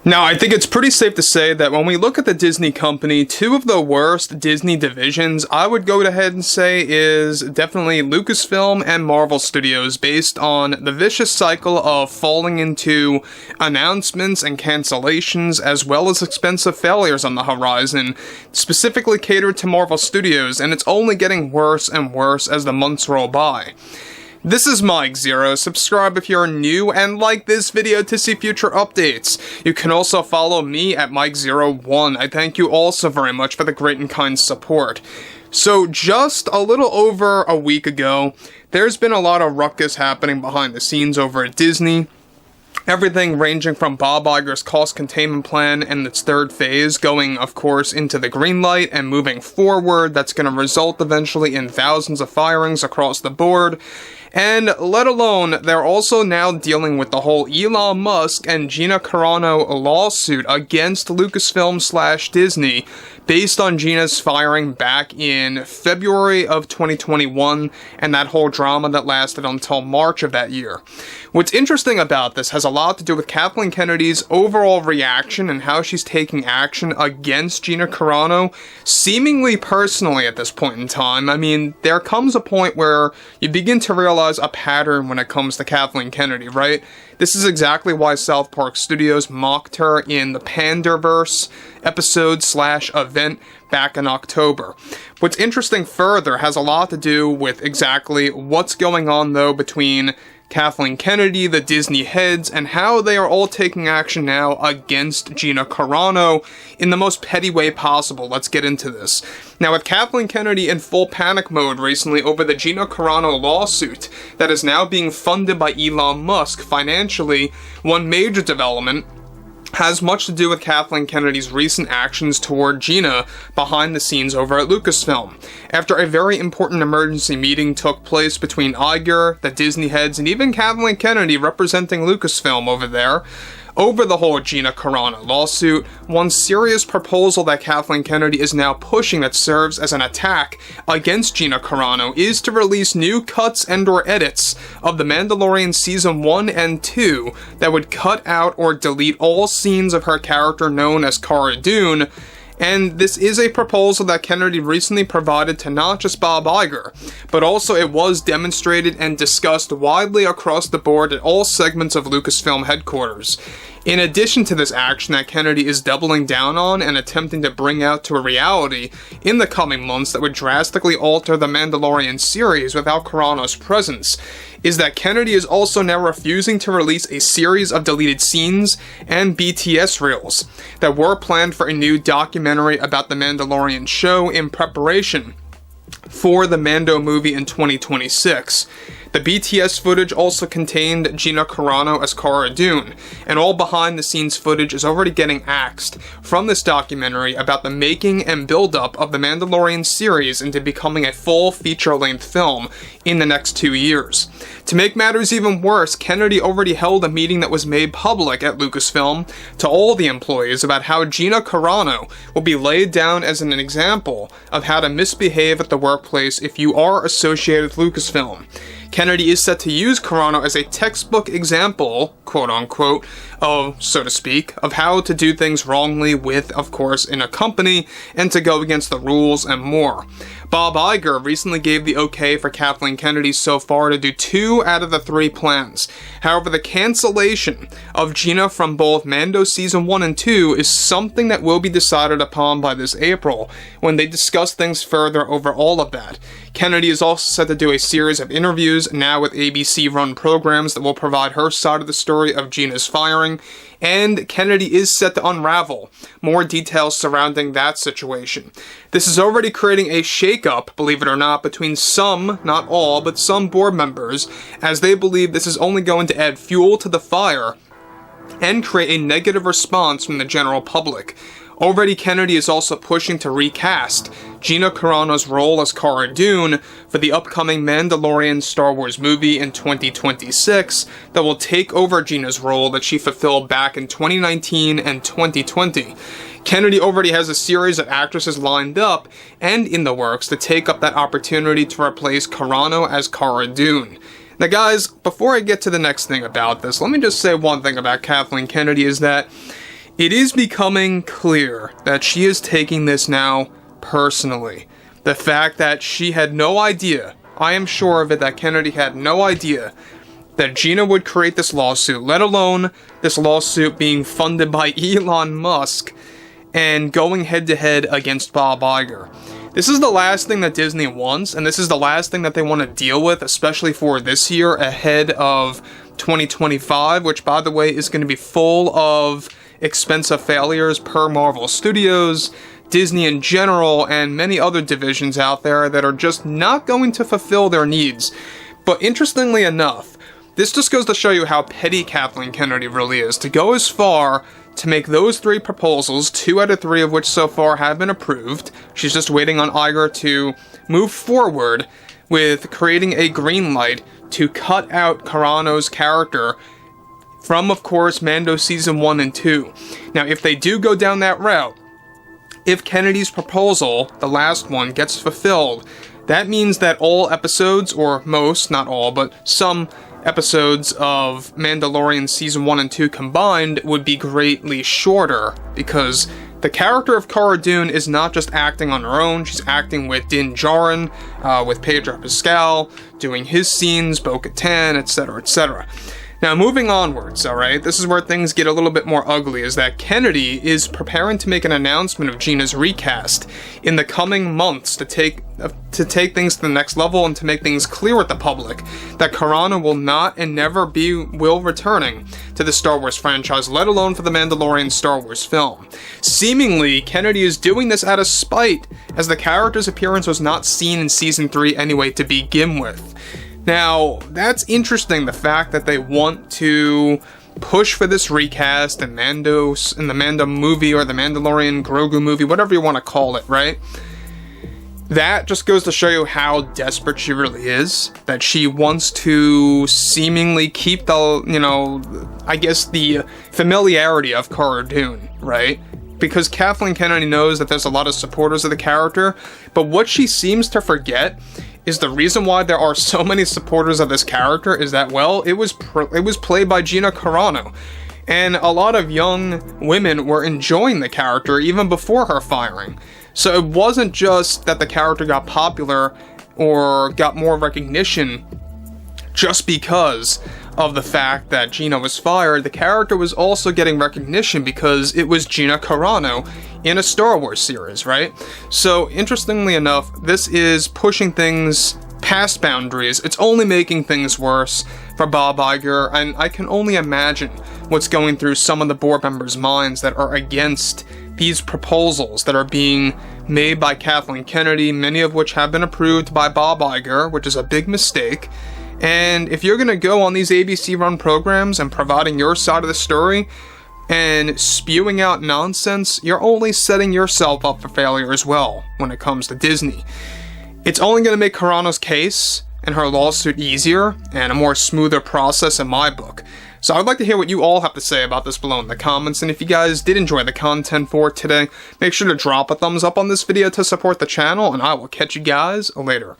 Now, I think it's pretty safe to say that when we look at the Disney company, two of the worst Disney divisions, I would go ahead and say is definitely Lucasfilm and Marvel Studios, based on the vicious cycle of falling into announcements and cancellations, as well as expensive failures on the horizon, specifically catered to Marvel Studios, and it's only getting worse and worse as the months roll by. This is Mike Zero. Subscribe if you're new and like this video to see future updates. You can also follow me at Mike01. I thank you all so very much for the great and kind support. So just a little over a week ago, there's been a lot of ruckus happening behind the scenes over at Disney. Everything ranging from Bob Iger's cost containment plan and its third phase going, of course, into the green light and moving forward. That's going to result eventually in thousands of firings across the board. And let alone, they're also now dealing with the whole Elon Musk and GINA CARANO lawsuit against Lucasfilm/Disney based on GINA's firing back in February of 2021 and that whole drama that lasted until March of that year. What's interesting about this has a lot to do with Kathleen Kennedy's overall reaction and how she's taking action against GINA CARANO, seemingly personally at this point in time. I mean, there comes a point where you begin to realize a pattern when it comes to Kathleen Kennedy, right? This is exactly why South Park Studios mocked her in the Panderverse episode/event back in October. What's interesting further has a lot to do with exactly what's going on, though, between Kathleen Kennedy, the Disney heads, and how they are all taking action now against GINA CARANO in the most petty way possible. Let's get into this. Now, with Kathleen Kennedy in full panic mode recently over the GINA CARANO lawsuit that is now being funded by Elon Musk financially, one major development has much to do with Kathleen Kennedy's recent actions toward GINA behind the scenes over at Lucasfilm. After a very important emergency meeting took place between Iger, the Disney heads, and even Kathleen Kennedy representing Lucasfilm over there, over the whole GINA CARANO lawsuit, one serious proposal that Kathleen Kennedy is now pushing that serves as an attack against GINA CARANO is to release new cuts and/or edits of The Mandalorian Season 1 and 2 that would cut out or delete all scenes of her character known as Cara Dune. And this is a proposal that Kennedy recently provided to not just Bob Iger, but also it was demonstrated and discussed widely across the board at all segments of Lucasfilm headquarters. In addition to this action that Kennedy is doubling down on and attempting to bring out to a reality in the coming months that would drastically alter the Mandalorian series without Carano's presence, is that Kennedy is also now refusing to release a series of deleted scenes and BTS reels that were planned for a new documentary about the Mandalorian show in preparation for the Mando movie in 2026. The BTS footage also contained GINA CARANO as Cara Dune, and all behind-the-scenes footage is already getting axed from this documentary about the making and build-up of the Mandalorian series into becoming a full feature-length film in the next 2 years. To make matters even worse, Kennedy already held a meeting that was made public at Lucasfilm to all the employees about how GINA CARANO will be laid down as an example of how to misbehave at the workplace if you are associated with Lucasfilm. Kennedy is set to use Carano as a textbook example, quote-unquote, of, so to speak, of how to do things wrongly with, of course, in a company, and to go against the rules and more. Bob Iger recently gave the okay for Kathleen Kennedy so far to do 2 out of the 3 plans. However, the cancellation of GINA from both Mando Season 1 and 2 is something that will be decided upon by this April, when they discuss things further over all of that. Kennedy is also set to do a series of interviews now with ABC-run programs that will provide her side of the story of GINA's firing, and Kennedy is set to unravel more details surrounding that situation. This is already creating a shakeup, believe it or not, between some, not all, but some board members, as they believe this is only going to add fuel to the fire and create a negative response from the general public. Already, Kennedy is also pushing to recast GINA CARANO's role as Cara Dune for the upcoming Mandalorian Star Wars movie in 2026 that will take over GINA's role that she fulfilled back in 2019 and 2020. Kennedy already has a series of actresses lined up and in the works to take up that opportunity to replace Carano as Cara Dune. Now guys, before I get to the next thing about this, let me just say one thing about Kathleen Kennedy is that It is becoming clear that she is taking this now personally. The fact that she had no idea, I am sure of it, that Kennedy had no idea that GINA would create this lawsuit, let alone this lawsuit being funded by Elon Musk and going head-to-head against Bob Iger. This is the last thing that Disney wants, and this is the last thing that they want to deal with, especially for this year ahead of 2025, which, by the way, is going to be full of expensive failures per Marvel Studios, Disney in general, and many other divisions out there that are just not going to fulfill their needs. But interestingly enough, this just goes to show you how petty Kathleen Kennedy really is, to go as far to make those 3 proposals, 2 out of 3 of which so far have been approved. She's just waiting on Iger to move forward with creating a green light to cut out Carano's character from, of course, Mando Season 1 and 2. Now, if they do go down that route, if Kennedy's proposal, the last one, gets fulfilled, that means that all episodes, or most, not all, but some episodes of Mandalorian Season 1 and 2 combined would be greatly shorter, because the character of Cara Dune is not just acting on her own, she's acting with Din Djarin, with Pedro Pascal, doing his scenes, Bo-Katan, etc., etc. Now, moving onwards, alright, this is where things get a little bit more ugly, is that Kennedy is preparing to make an announcement of Gina's recast in the coming months to take things to the next level and to make things clear with the public that Carano will not and never will returning to the Star Wars franchise, let alone for the Mandalorian Star Wars film. Seemingly, Kennedy is doing this out of spite, as the character's appearance was not seen in Season 3 anyway to begin with. Now, that's interesting, the fact that they want to push for this recast in the Mando movie, or the Mandalorian Grogu movie, whatever you want to call it, right? That just goes to show you how desperate she really is, that she wants to seemingly keep the, I guess the familiarity of Cara Dune, right? Because Kathleen Kennedy knows that there's a lot of supporters of the character, but what she seems to forget is the reason why there are so many supporters of this character is that, well, it was played by GINA Carano, and a lot of young women were enjoying the character even before her firing. So it wasn't just that the character got popular or got more recognition just because of the fact that GINA was fired. The character was also getting recognition because it was GINA Carano in a Star Wars series, right? So, interestingly enough, this is pushing things past boundaries. It's only making things worse for Bob Iger, and I can only imagine what's going through some of the board members' minds that are against these proposals that are being made by Kathleen Kennedy, many of which have been approved by Bob Iger, which is a big mistake. And if you're going to go on these ABC-run programs and providing your side of the story and spewing out nonsense, you're only setting yourself up for failure as well when it comes to Disney. It's only going to make Carano's case and her lawsuit easier and a more smoother process in my book. So I'd like to hear what you all have to say about this below in the comments, and if you guys did enjoy the content for today, make sure to drop a thumbs up on this video to support the channel, and I will catch you guys later.